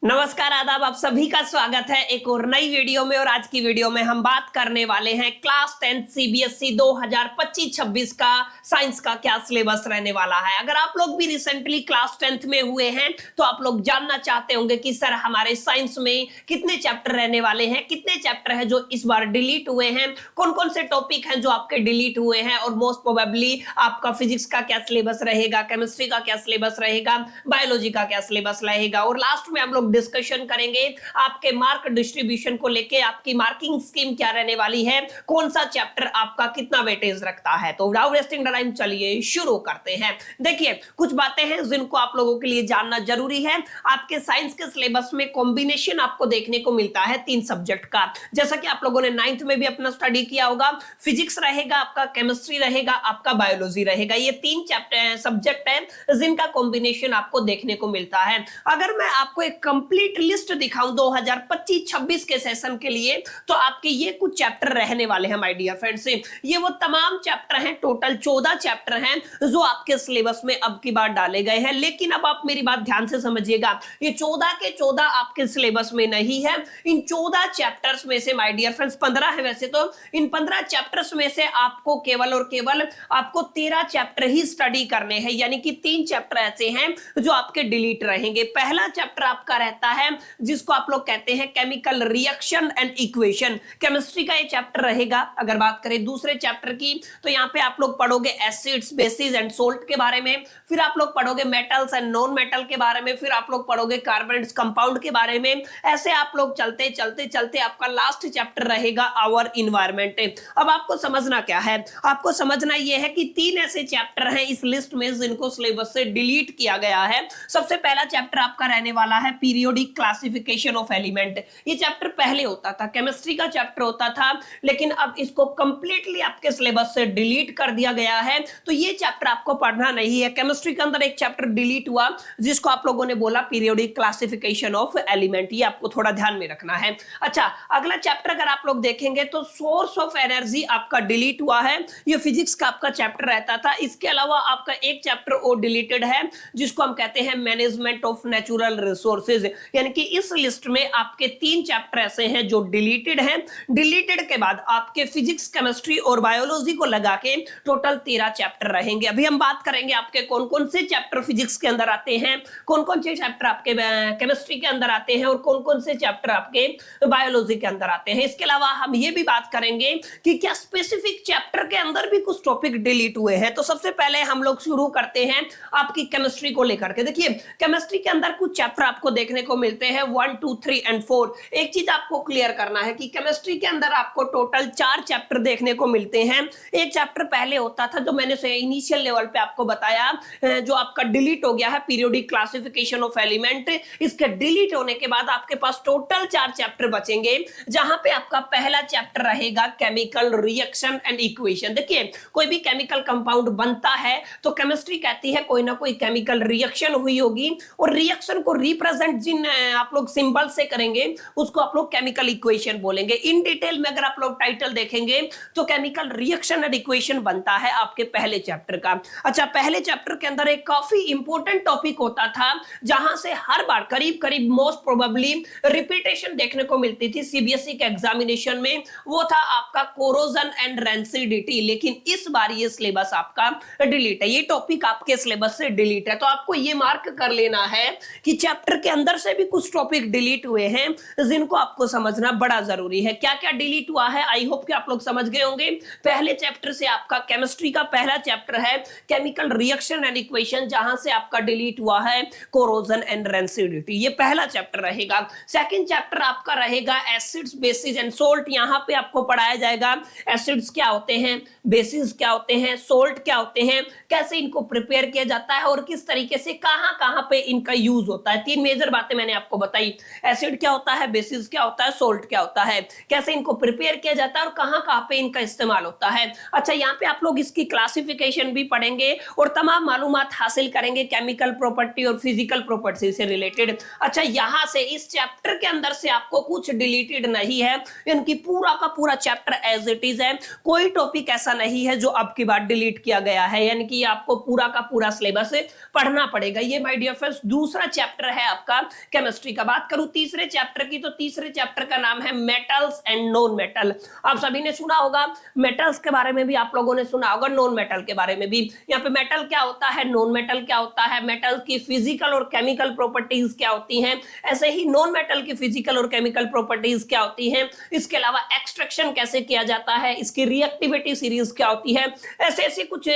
नमस्कार आदाब, आप सभी का स्वागत है एक और नई वीडियो में। और आज की वीडियो में हम बात करने वाले हैं क्लास 10 सीबीएसई 2025-26 का साइंस का क्या सिलेबस रहने वाला है। अगर आप लोग भी रिसेंटली क्लास 10th में हुए हैं तो आप लोग जानना चाहते होंगे कि सर हमारे साइंस में कितने चैप्टर रहने वाले हैं, कितने चैप्टर हैं जो इस बार डिलीट हुए हैं, कौन कौन से टॉपिक हैं जो आपके डिलीट हुए हैं, और मोस्ट प्रोबेबली आपका फिजिक्स का क्या सिलेबस रहेगा, केमिस्ट्री का क्या सिलेबस रहेगा, बायोलॉजी का क्या सिलेबस रहेगा। और लास्ट में हम लोग डिस्कशन करेंगे आपके मार्क डिस्ट्रीब्यूशन को लेके, आपकी मार्किंग स्कीम क्या रहने वाली है, कौन सा चैप्टर आपका कितना वेटेज रखता है। तो विदाउट वेस्टिंग टाइम चलिए शुरू करते हैं। देखिए कुछ बातें हैं जिनको आप लोगों के लिए जानना जरूरी है। आपके साइंस के सिलेबस में कॉम्बिनेशन आपको देखने को मिलता है 3 सब्जेक्ट का, जैसा कि आप लोगों ने 9th में भी अपना स्टडी किया होगा। फिजिक्स रहेगा आपका, केमिस्ट्री रहेगा आपका, बायोलॉजी रहेगा। ये 3 चैप्टर सब्जेक्ट है जिनका कॉम्बिनेशन आपको देखने को मिलता है। अगर मैं आपको एक कंप्लीट लिस्ट दिखाऊं 2025-26 के सेशन के लिए, तो आपके ये कुछ चैप्टर रहने वाले हैं माय डियर फ्रेंड्स। ये वो तमाम चैप्टर हैं, टोटल 14 चैप्टर हैं जो आपके सिलेबस में अब की बार डाले गए हैं। लेकिन अब आप मेरी बात ध्यान से समझिएगा, ये 14 के 14 आपके सिलेबस में नहीं है। इन 14 चैप्टर्स में से माय डियर फ्रेंड्स 15 है वैसे तो, इन 15 चैप्टर्स में से आपको केवल और केवल आपको 13 चैप्टर ही स्टडी करने हैं, यानी कि 3 चैप्टर ऐसे हैं जो आपके डिलीट रहेंगे। पहला चैप्टर आपका रहता है जिसको आप लोग कहते हैं chemical reaction and equation, chemistry का ये चैप्टर रहेगा। अगर बात करें दूसरे चैप्टर की, तो यहाँ पे आप लोग पढ़ोगे एसिड्स, बेसिस एंड सोल्ट के बारे में, फिर आप लोग पढ़ोगे मेटल्स एंड नॉन मेटल के बारे में, फिर आप लोग पढ़ोगे कार्बोनेट्स कंपाउंड के बारे में। ऐसे आप लोग चलते चलते चलते आपका लास्ट चैप्टर रहेगा आवर इन्वायरमेंट। अब आपको समझना क्या है, आपको समझना यह है कि 3 ऐसे चैप्टर हैं इस लिस्ट में जिनको सिलेबस से डिलीट किया गया है। सबसे पहला चैप्टर आपका रहने वाला है पीरियोडिक क्लासिफिकेशन ऑफ एलिमेंट। ये चैप्टर पहले होता था, केमिस्ट्री का चैप्टर होता था, लेकिन अब इसको कंप्लीटली आपके सिलेबस से डिलीट कर दिया गया है। तो ये चैप्टर आपको पढ़ना नहीं है। केमिस्ट्री के अंदर एक चैप्टर डिलीट हुआ जिसको आप लोगों ने बोला पीरियोडिक क्लासिफिकेशन ऑफ एलिमेंट, ये आपको थोड़ा ध्यान में रखना है। अच्छा, अगला चैप्टर अगर आप लोग देखेंगे तो सोर्स ऑफ एनर्जी आपका डिलीट हुआ है। ये फिजिक्स का आपका चैप्टर रहता था। इसके अलावा आपका एक चैप्टर और डिलीटेड है जिसको हम कहते हैं मैनेजमेंट ऑफ नेचुरल रिसोर्सेज, यानी कि इस लिस्ट में आपके 3 चैप्टर ऐसे हैं जो डिलीटेड हैं। डिलीटेड के बाद आपके फिजिक्स, केमिस्ट्री और बायोलॉजी को लगा के टोटल 13 चैप्टर रहेंगे। अभी हम बात करेंगे आपके कौन कौन से चैप्टर फिजिक्स के अंदर आते हैं, कौन कौन से चैप्टर आपके केमिस्ट्री के अंदर आते हैं और कौन कौन से चैप्टर आपके बायोलॉजी के अंदर आते हैं। इसके अलावा हम ये भी बात करेंगे कि क्या स्पेसिफिक चैप्टर के अंदर भी कुछ टॉपिक डिलीट हुए हैं। तो सबसे पहले हम लोग शुरू करते हैं आपकी केमिस्ट्री को लेकर के। देखिए केमिस्ट्री के अंदर कुछ चैप्टर आपको देखने को मिलते हैं 1, 2, 3 एंड 4। एक चीज आपको क्लियर करना है कि केमिस्ट्री के अंदर आपको टोटल 4 चैप्टर देखने को मिलते हैं। एक चैप्टर पहले होता था जो मैंने इनिशियल लेवल पे आपको बताया, जो आपका डिलीट हो गया है, पीरियोडिक क्लासिफिकेशन ऑफ एलिमेंट। इसके डिलीट होने के बाद आपके पास टोटल 4 चैप्टर बचेंगे, जहां पे आपका पहला चैप्टर रहेगा केमिकल रिएक्शन एंड इक्वेशन। देखिए कोई भी केमिकल कंपाउंड बनता है तो केमिस्ट्री कहती है कोई ना कोई केमिकल रिएक्शन हुई होगी, और रिएक्शन को रिप्रेजेंट जिन आप लोग सिंबल से करेंगे उसको आप लोग केमिकल इक्वेशन बोलेंगे। इन डिटेल में अगर आप लोग टाइटल देखेंगे तो केमिकल रिएक्शन एंड इक्वेशन बनता है आपके पहले चैप्टर का। अच्छा, पहले चैप्टर के अंदर एक काफी इंपॉर्टेंट टॉपिक होता था जहां से हर बार करीब करीब मोस्ट प्रोबेबली रिपीटेशन देखने को मिलती थी सीबीएसई के एग्जामिनेशन में, वो था आपका कोरोजन एंड रेंसिडिटी। लेकिन इस बार ये सिलेबस आपका डिलीट है, ये टॉपिक आपके सिलेबस से डिलीट है। तो आपको ये मार्क कर लेना है कि चैप्टर के अंदर से भी कुछ टॉपिक डिलीट हुए हैं जिनको आपको समझना बड़ा जरूरी है। क्या क्या डिलीट हुआ है आई होप कि आप लोग समझ गए होंगे। पहले चैप्टर से आपका केमिस्ट्री का पहला चैप्टर है केमिकल रिएक्शन एंड इक्वेशन, जहां से आपका डिलीट हुआ है कोरोजन एंड रेंसिडिटी, ये पहला चैप्टर रहेगा। सेकंड चैप्टर आपका रहेगा एसिड्स, बेसिस एंड सोल्ट। यहां पे आपको पढ़ाया जाएगा एसिड्स क्या होते हैं, बेसिस क्या होते हैं, सोल्ट क्या होते हैं, कैसे इनको प्रिपेयर किया जाता है और किस तरीके से कहां कहां पे इनका यूज होता है। 3 मेजर बातें मैंने आपको बताई, एसिड क्या होता है, बेसिस क्या होता है, सोल्ट क्या होता है, कैसे इनको प्रिपेयर किया जाता है और कहां कहां पे इनका इस्तेमाल होता है। अच्छा, यहाँ पे आप लोग इसकी क्लासिफिकेशन भी पढ़ेंगे और तमाम मालूमात हासिल करेंगे केमिकल प्रॉपर्टी और फिजिकल प्रॉपर्टी से रिलेटेड। अच्छा, यहाँ से इस चैप्टर के अंदर से आपको कुछ डिलीटेड नहीं है, इनकी पूरा का पूरा चैप्टर एज इट इज है। कोई टॉपिक ऐसा नहीं है जो अब की बार डिलीट किया गया है, यानी कि आपको पूरा का पूरा सिलेबस पढ़ना पड़ेगा। ये माय डियर फ्रेंड्स दूसरा चैप्टर है आपका केमिस्ट्री का। बात करूं तीसरे चैप्टर की, तो तीसरे चैप्टर का नाम है मेटल्स एंड नॉन मेटल। आप सभी ने सुना होगा, मेटल्स के बारे में भी आप लोगों ने सुना होगा, नॉन मेटल के बारे में भी। यहाँ पे मेटल क्या होता है, नॉन मेटल क्या होता है, मेटल की फिजिकल और केमिकल प्रॉपर्टीज क्या होती हैं, ऐसे ही नॉन मेटल की फिजिकल और केमिकल प्रॉपर्टीज क्या होती हैं, इसके अलावा एक्सट्रैक्शन कैसे किया जाता है, इसकी रिएक्टिविटी सीरीज क्या होती है, ऐसे ऐसे कुछ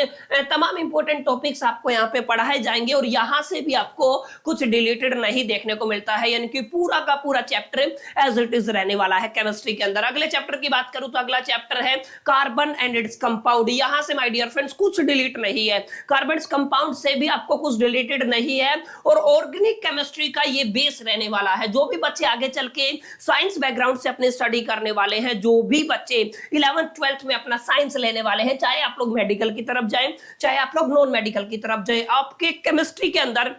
तमाम इंपॉर्टेंट टॉपिक्स आपको यहाँ पे पढ़ाए जाएंगे। और यहाँ से भी आपको कुछ डिलीटेड नहीं देखने को मिलता है, यानी कि पूरा का पूरा चैप्टर एज इट इज रहने वाला है केमिस्ट्री के अंदर। अगले चैप्टर की बात करूं तो अगला चैप्टर है कार्बन एंड इट्स कंपाउंड। यहां से माय डियर फ्रेंड्स कुछ डिलीट नहीं है, कार्बन कंपाउंड से भी आपको कुछ डिलीटेड नहीं है। और ऑर्गेनिक केमिस्ट्री का ये बेस रहने वाला है। जो भी बच्चे आगे चल के साइंस बैकग्राउंड से अपने स्टडी करने वाले हैं, जो भी बच्चे 11th 12th में अपना साइंस लेने वाले हैं, चाहे आप लोग मेडिकल की तरफ जाएं, चाहे आप लोग नॉन मेडिकल की तरफ जाएं, आपके केमिस्ट्री के अंदर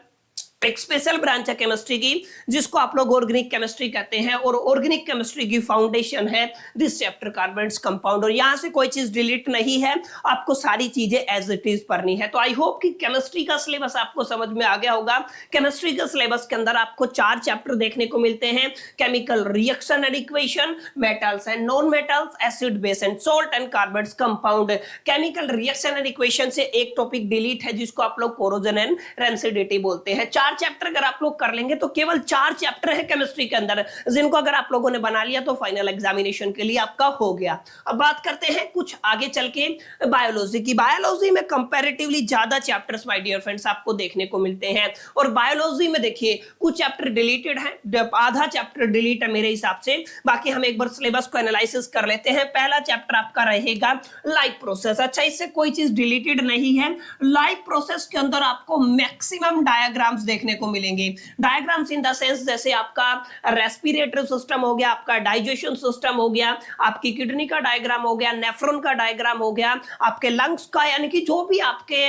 एक स्पेशल ब्रांच है केमिस्ट्री की, जिसको आप लोग ऑर्गेनिक केमिस्ट्री कहते हैं। और ऑर्गेनिक केमिस्ट्री की फाउंडेशन है दिस चैप्टर कार्बन कंपाउंड। और यहां से कोई चीज डिलीट नहीं है, आपको सारी चीजें एज इट इज पढ़नी है। तो आई होप कि केमिस्ट्री का सिलेबस आपको समझ में आ गया होगा। केमिस्ट्री के सिलेबस के अंदर आपको 4 चैप्टर देखने को मिलते हैं, chemical reaction and equation, metals and non metals, acid base and salt and carbon compound. Chemical reaction and equation से एक टॉपिक डिलीट है, जिसको आप लोग कोरोजन एंड रेंसिडिटी बोलते हैं। 4 चैप्टर अगर आप लोग कर लेंगे तो केवल 4 चैप्टर है केमिस्ट्री के अंदर, जिनको अगर आप लोगों ने बना लिया तो फाइनल एग्जामिनेशन के लिए आपका हो गया। अब बात करते हैं कुछ आगे चल के बायोलॉजी की। बायोलॉजी में कंपैरेटिवली ज्यादा चैप्टर्स माय डियर फ्रेंड्स आपको देखने को मिलते हैं। और बायोलॉजी में देखिए कुछ चैप्टर डिलीटेड है, आधा चैप्टर डिलीट है मेरे हिसाब से। बाकी हम एक बार सिलेबस को एनालिसिस कर लेते हैं। पहला चैप्टर आपका रहेगा लाइफ प्रोसेस। अच्छा, इससे कोई चीज डिलीटेड नहीं है। लाइफ प्रोसेस के अंदर आपको मैक्सिमम डायग्राम्स देखने को मिलेंगे। डायग्राम्स इन द सेंस जैसे आपका रेस्पिरेटरी सिस्टम हो गया, आपका डाइजेशन सिस्टम हो गया, आपकी किडनी का डायग्राम हो गया, नेफ्रॉन का डायग्राम हो गया, आपके लंग्स का, यानी कि जो भी आपके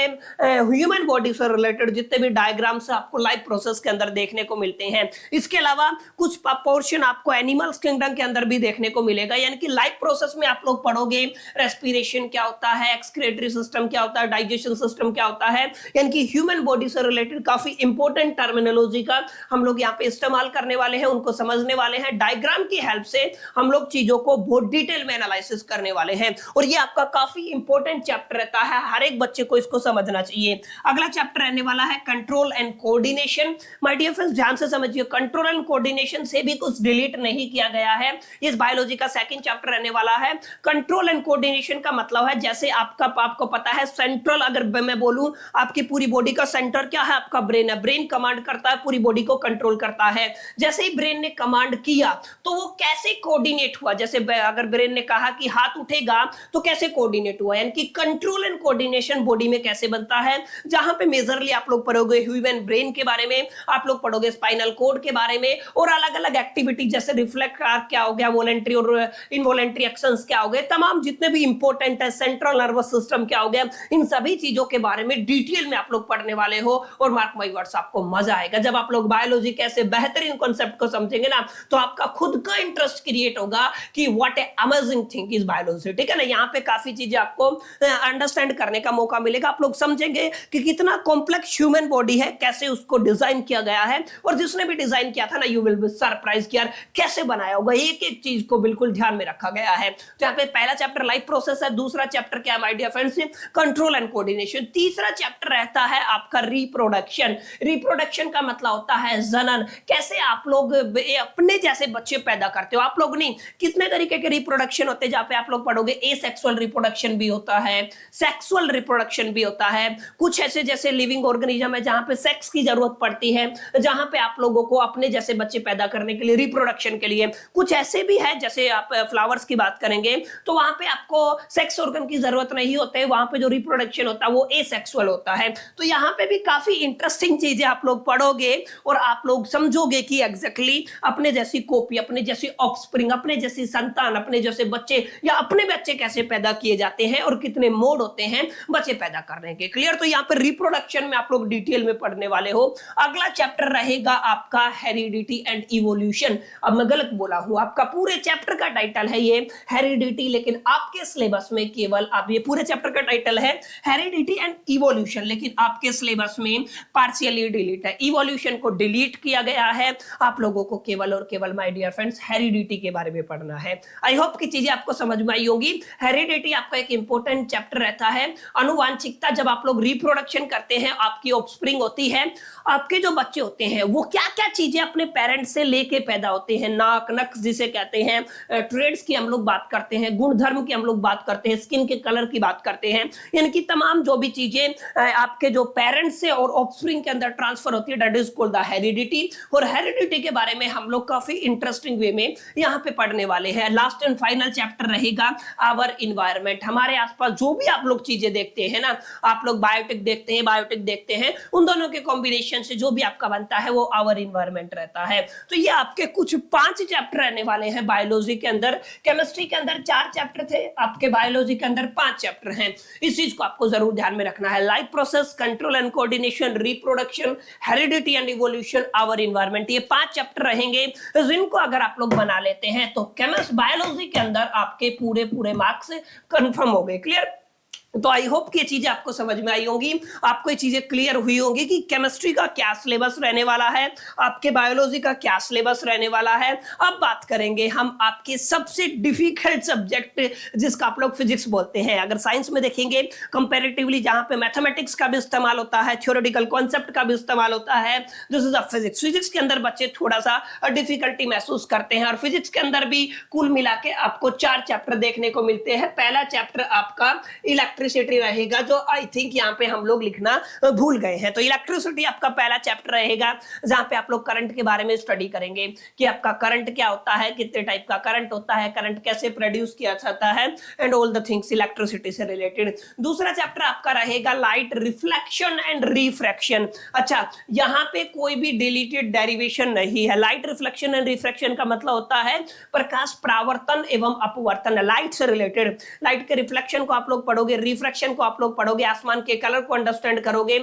ह्यूमन बॉडी से रिलेटेड जितने भी डायग्राम्स आपको लाइफ प्रोसेस के अंदर देखने को मिलते हैं। इसके अलावा कुछ पोर्शन आपको एनिमल्स किंगडम के अंदर भी देखने को मिलेगा। यानी कि लाइफ प्रोसेस में आप लोग पढ़ोगे रेस्पिरेशन क्या होता है, एक्सक्रीटरी सिस्टम क्या होता है, डाइजेशन सिस्टम क्या होता है, यानी कि ह्यूमन बॉडी से रिलेटेड काफी इंपॉर्टेंट टर्मिनोलॉजी का हम लोग यहाँ पे इस्तेमाल करने वाले हैं, उनको समझने वाले हैं। डायग्राम की हेल्प से हम लोग चीजों को बहुत डिटेल में एनालिसिस करने वाले हैं। और ये आपका काफी इंपॉर्टेंट चैप्टर रहता है, हर एक बच्चे को इसको समझना चाहिए। अगला चैप्टर रहने वाला है control and coordination. My dear friends ध्यान से समझिए, कंट्रोल एंड कोऑर्डिनेशन से भी कुछ डिलीट नहीं किया गया है। इस बायोलॉजी का सेकंड चैप्टर रहने वाला है। कंट्रोल एंड कोऑर्डिनेशन का मतलब है जैसे आपको पता है सेंट्रल, अगर मैं बोलूं आपकी पूरी बॉडी का सेंटर क्या है, आपका ब्रेन है। ब्रेन कमांड करता है, पूरी बॉडी को कंट्रोल करता है। जैसे ही ब्रेन ने कमांड किया तो वो कैसे कोऑर्डिनेट हुआ, जैसे अगर ब्रेन ने कहा कि हाथ उठेगा तो कैसे कोऑर्डिनेट हुआ, यानी कि कंट्रोल एंड कोऑर्डिनेशन बॉडी में कैसे बनता है। जहां पे मेजरली आप लोग पढ़ोगे ह्यूमन ब्रेन के बारे में, आप लोग पढ़ोगे स्पाइनल कोड के बारे में, और अलग अलग एक्टिविटी जैसे रिफ्लेक्स आर्क क्या हो गया, वॉलंटरी और इनवॉलंटरी एक्शंस क्या हो गए, तमाम जितने भी इंपॉर्टेंट है, सेंट्रल नर्वस सिस्टम क्या हो गया, इन सभी चीजों के बारे में डिटेल में आप लोग पढ़ने वाले हो। और मार्क माय वर्ड्स, आपको मजा आएगा जब आप लोग बायोलॉजी कैसे बेहतरीन कॉन्सेप्ट को समझेंगे ना, तो आपका खुद का इंटरेस्ट क्रिएट होगा कि what A amazing thing is biology. ठीक है ना, यहाँ पे काफी चीजें आपको अंडरस्टैंड करने का मौका मिलेगा। आप लोग समझेंगे कि कितना कॉम्प्लेक्स ह्यूमन बॉडी है, कैसे उसको डिजाइन किया गया है, और जिसने भी डिजाइन किया था ना, यू विल बी सरप्राइज कि यार कैसे बनाया होगा, एक एक चीज को बिल्कुल ध्यान में रखा गया है। तो यहाँ पे पहला चैप्टर लाइफ प्रोसेस है, दूसरा चैप्टर क्या my dear friends, control and coordination, तीसरा चैप्टर रहता है आपका रिप्रोडक्शन। रिप्रोडक्शन का मतलब होता है जनन, कैसे आप लोग अपने जैसे बच्चे पैदा करते हो। आप लोग नहीं, कितने तरीके के रिप्रोडक्शन होते हैं, जहां पे आप लोग पढ़ोगे एसेक्सुअल रिप्रोडक्शन भी होता है, सेक्सुअल रिप्रोडक्शन भी होता है। कुछ ऐसे जैसे लिविंग ऑर्गेनिज्म है जहां पे सेक्स की जरूरत पड़ती है, जहां पे आप लोगों को अपने जैसे बच्चे पैदा करने के लिए, रिप्रोडक्शन के लिए। कुछ ऐसे भी है जैसे आप फ्लावर्स की बात करेंगे तो वहां पे आपको सेक्स ऑर्गन की जरूरत नहीं होती है, वहां पे जो रिप्रोडक्शन होता है वो एसेक्सुअल होता है। तो यहाँ पे भी काफी इंटरेस्टिंग चीजें आप लोग पढ़ोगे और आप लोग समझोगे कि एग्जैक्टली अपने जैसी कॉपी, अपने जैसी ऑफस्प्रिंग, अपने जैसी संतान, अपने जैसे बच्चे या अपने बच्चे कैसे पैदा किए जाते हैं और कितने मोड होते हैं बच्चे पैदा करने के। क्लियर? तो यहाँ पे रिप्रोडक्शन में आप लोग डिटेल में पढ़ने वाले हो। अगला चैप्टर रहेगा आपका हेरिडिटी एंड इवोल्यूशन। अब मैं गलत बोला हूं, आपका पूरे चैप्टर का टाइटल है ये हेरिडिटी, लेकिन आपके सिलेबस में केवल आप, ये पूरे चैप्टर का टाइटल है हेरिडिटी एंड इवोल्यूशन, लेकिन आपके सिलेबस में पार्शियली डिलीट है, इवोल्यूशन को डिलीट किया गया है। आप लोगों को केवल और केवल माय डियर फ्रेंड्स हेरिडिटी के बारे में पढ़ना है। आई होप की चीजें आपको समझ में आई होगी। हेरिडिटी आपका एक इंपॉर्टेंट चैप्टर रहता है। अनुवांशिकता, जब आप लोग रिप्रोडक्शन करते हैं, आपकी ऑफस्प्रिंग होती है, आपके जो बच्चे होते हैं वो क्या क्या चीजें अपने पेरेंट्स से लेके पैदा होते हैं, नाक, नक्श जिसे कहते हैं, ट्रेड्स की हम लोग बात करते हैं, गुणधर्म की हम लोग बात करते हैं, स्किन के कलर की बात करते हैं, यानी कि तमाम जो भी चीजें आपके जो पेरेंट्स से और ऑफस्प्रिंग के अंदर ट्रांसफर होती है, that is called the heredity. और हेरिडिटी के बारे में हम लोग काफी इंटरेस्टिंग वे में यहाँ पे पढ़ने वाले हैं। लास्ट एंड फाइनल चैप्टर रहेगा आवर इन्वायरमेंट। हमारे आसपास जो भी आप लोग चीजें देखते हैं ना, आप लोग बायोटिक देखते हैं, बायोटिक देखते हैं, उन दोनों के कॉम्बिनेशन से जो भी आपका बनता है वो आवर इन्वायरमेंट रहता है। तो ये आपके कुछ 5 चैप्टर रहने वाले हैं बायोलॉजी के अंदर। केमिस्ट्री के अंदर 4 चैप्टर थे, आपके बायोलॉजी के अंदर 5 चैप्टर हैं। इस चीज को आपको जरूर ध्यान में रखना है। Life process, control and coordination, reproduction, heredity and evolution, our environment, ये 5 चैप्टर रहेंगे। जिनको अगर आप लोग बना लेते हैं तो केमिस्ट्री बायोलॉजी के अंदर आपके पूरे मार्क्स कंफर्म हो गए। क्लियर? तो आई होप कि ये चीजें आपको समझ में आई होंगी, आपको ये चीजें क्लियर हुई होंगी कि केमिस्ट्री का क्या सिलेबस रहने वाला है, आपके बायोलॉजी का क्या सिलेबस रहने वाला है। अब बात करेंगे हम आपके सबसे डिफिकल्ट सब्जेक्ट जिसका आप लोग फिजिक्स बोलते हैं। अगर साइंस में देखेंगे कंपैरेटिवली, जहां पे मैथमेटिक्स का भी इस्तेमाल होता है, थ्योरेटिकल कॉन्सेप्ट का भी इस्तेमाल होता है, this is a physics. Physics के अंदर बच्चे थोड़ा सा डिफिकल्टी महसूस करते हैं, और फिजिक्स के अंदर भी कुल मिला के आपको 4 चैप्टर देखने को मिलते हैं। पहला चैप्टर आपका इलेक्ट्रिसिटी रहेगा, जो आई थिंक यहाँ पे हम लोग लिखना भूल गए हैं। तो इलेक्ट्रिसिटी आपका पहला चैप्टर रहेगा, जहां पे आप लोग करंट के बारे में स्टडी करेंगे कि आपका करंट क्या होता है, कितने टाइप का करंट होता है, करंट कैसे प्रोड्यूस किया जाता है, and all the things electricity से रिलेटेड। दूसरा चैप्टर आपका रहेगा लाइट रिफ्लेक्शन एंड रिफ्रैक्शन। अच्छा, यहाँ पे कोई भी डिलीटेड डेरिवेशन नहीं है। लाइट रिफ्लेक्शन एंड रिफ्रैक्शन का मतलब होता है प्रकाश परावर्तन एवं अपवर्तन, लाइट से रिलेटेड। लाइट के रिफ्लेक्शन को आप लोग पढ़ोगे, रिफ्रैक्शन को आप लोग पढ़ोगे, आसमान के कलर को अंडरस्टैंड करोगे।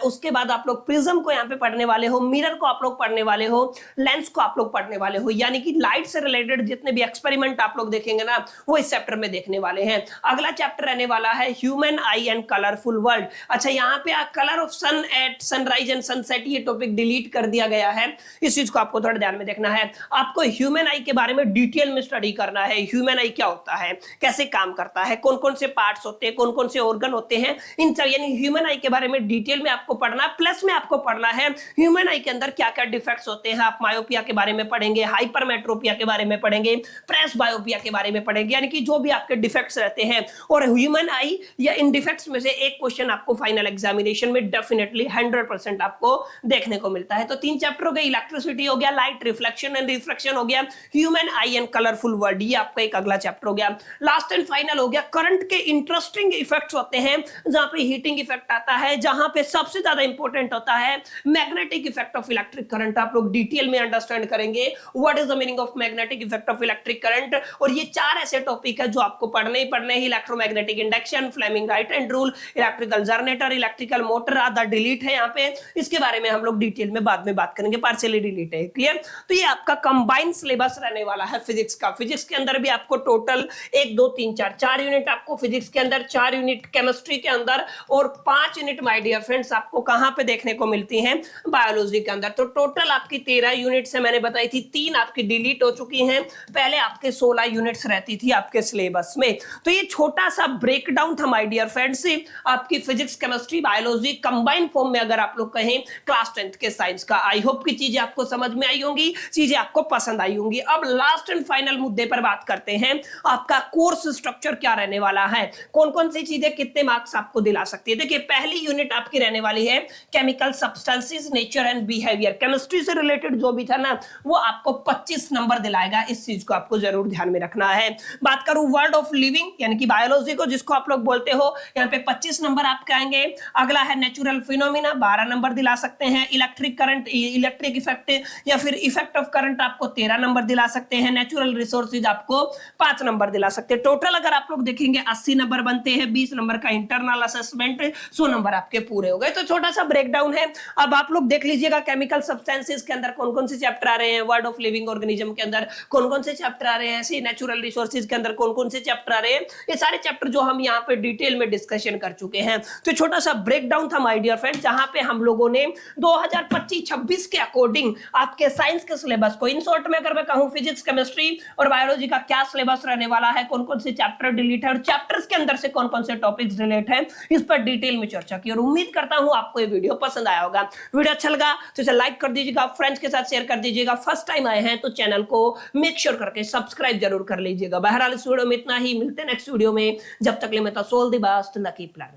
उसके बाद आप लोग प्रिज्म को यहाँ पे पढ़ने वाले हो, मिरर को आप लोग पढ़ने वाले हो, लेंस को आप लोग पढ़ने वाले हो। यानी कि लाइट से रिलेटेड जितने भी एक्सपेरिमेंट आप लोग देखेंगे ना, वो इस चैप्टर में देखने वाले हैं। अगला चैप्टर रहने वाला है human eye and colourful world. अच्छा, यहाँ पे colour of sun at sunrise and sunset, ये टॉपिक डिलीट कर दिया गया है। इस चीज को आपको थोड़ा ध्यान में देखना है। आपको ह्यूमन आई के बारे में डिटेल में स्टडी करना है। ह्यूमन आई क्या होता है, कैसे काम करता है, कौन कौन से पार्ट्स होते हैं, कौन कौन से ऑर्गन होते हैं, इन सब यानी ह्यूमन आई के बारे में डिटेल में आपको पढ़ना। प्लस में आपको पढ़ना है ह्यूमन आई के अंदर क्या क्या डिफेक्ट्स होते हैं। आप मायोपिया के बारे में पढ़ेंगे, हाइपरमेट्रोपिया के बारे में पढ़ेंगे, प्रेस बायोपिया के बारे में पढ़ेंगे, यानी कि जो भी आपके डिफेक्ट्स रहते हैं। और ह्यूमन आई या इन डिफेक्ट्स में से एक क्वेश्चन आपको फाइनल एग्जामिनेशन में डेफिनेटली 100% आपको देखने को मिलता है। तो 3 चैप्टर हो गए, इलेक्ट्रिसिटी हो गया, लाइट रिफ्लेक्शन एंड रिफ्रैक्शन हो गया, human eye and colourful world, ये आपका एक अगला चैप्टर हो गया। लास्ट एंड फाइनल हो गया करंट के इंटरेस्टिंग इफेक्ट्स होते हैं, जहां पे हीटिंग इफेक्ट आता है, जहां पे सबसे ज्यादा इंपॉर्टेंट होता है magnetic effect of electric current. आप लोग डिटेल में अंडरस्टैंड करेंगे what is the meaning of magnetic effect of electric current. और ये 4 ऐसे टॉपिक है जो आपको पढ़ने ही पढ़ने हैं। Electromagnetic induction, Fleming right hand rule, electrical generator, electrical motor, आधा डिलीट है यहाँ पे, इसके बारे में हम लोग डिटेल में बाद में बात करेंगे, पार्शियली डिलीट है। क्लियर? तो ये आपका कंबाइंड सिलेबस रहने वाला है फिजिक्स का। फिजिक्स के अंदर भी आपको टोटल 1 2 3 4 यूनिट आपको फिजिक्स के अंदर, 4 यूनिट केमिस्ट्री के अंदर, और 5 यूनिट माय डियर फ्रेंड्स आपको कहां पे देखने को मिलती हैं, बायोलॉजी के अंदर। तो टोटल आपकी 13 यूनिट्स है, मैंने बताई थी 3 आपकी डिलीट हो चुकी हैं, पहले आपके 16 यूनिट्स रहती थी आपके सिलेबस में। तो ये छोटा सा ब्रेकडाउन था माय डियर फ्रेंड्स आपकी physics, chemistry, biology combined form में अगर आप लोग कहें क्लास 10th के साइंस का। आई होप की चीजें आपको समझ में आई होंगी, चीजें आपको पसंद आई होंगी। अब लास्ट एंड फाइनल मुद्दे पर बात करते हैं, आपका कोर्स स्ट्रक्चर क्या रहने वाला है, कौन कौन सी चीजें कितने मार्क्स आपको दिला सकती है। देखिए, पहली यूनिट आपकी रहने वाली है chemical substances, nature and behaviour. Chemistry से रिलेटेड जो भी था ना, वो आपको 25 नंबर दिलाएगा। इस चीज को आपको जरूर ध्यान में रखना है। बात करूं वर्ल्ड ऑफ लिविंग यानी कि बायोलॉजी को, जिसको आप लोग बोलते हो, यहाँ पे 25 नंबर आपके आएंगे। अगला है नेचुरल फिनोमिना, 12 नंबर दिला सकते हैं। इलेक्ट्रिक करंट, इलेक्ट्रिक इफेक्ट या फिर इफेक्ट ऑफ करंट आपको 13 नंबर दिला सकते हैं। नेचुरल रिसोर्सेज आपको 5 नंबर दिला सकते हैं। टोटल अगर आप लोग देखेंगे 80 नंबर बनते है, 20 नंबर का इंटरनल असेसमेंट, 100 नंबर आपके पूरे हो गए। तो छोटा सा ब्रेकडाउन है। अब आप लोग देख लीजिएगा केमिकल सब्सटेंसेस के अंदर कौन कौन से चैप्टर आ रहे हैं, वर्ड ऑफ लिविंग ऑर्गेनिज्म के अंदर कौन कौन से चैप्टर आ रहे हैं, ऐसे नेचुरल रिसोर्सेज के अंदर कौन कौन से चैप्टर आ रहे हैं, ये सारे चैप्टर जो हम यहाँ पे डिटेल में डिस्कशन कर चुके हैं। तो छोटा सा ब्रेकडाउन था माय डियर फ्रेंड, जहां पे हम लोगों ने 2025-26 के अकॉर्डिंग आपके साइंस के सिलेबस को, इन शॉर्ट में अगर मैं कहूं फिजिक्स, केमिस्ट्री और बायोलॉजी का क्या सिलेबस रहने वाला है, कौन कौन से चैप्टर डिलीट है और चैप्टर्स के अंदर से कौन कौन से टॉपिक्स रिलेट है, इस पर डिटेल में चर्चा की। और उम्मीद करता हूं आपको ये वीडियो पसंद आया होगा। वीडियो अच्छा लगा तो इसे लाइक कर दीजिएगा, फ्रेंड्स के साथ शेयर कर दीजिएगा। फर्स्ट टाइम आए हैं तो चैनल को मेक श्योर करके सब्सक्राइब जरूर कर लीजिएगा। बहरहाल इस वीडियो में इतना ही, मिलते हैं नेक्स्ट वीडियो में। जब तक ले मैं तो सोल दी बास्ट लकी प्लान।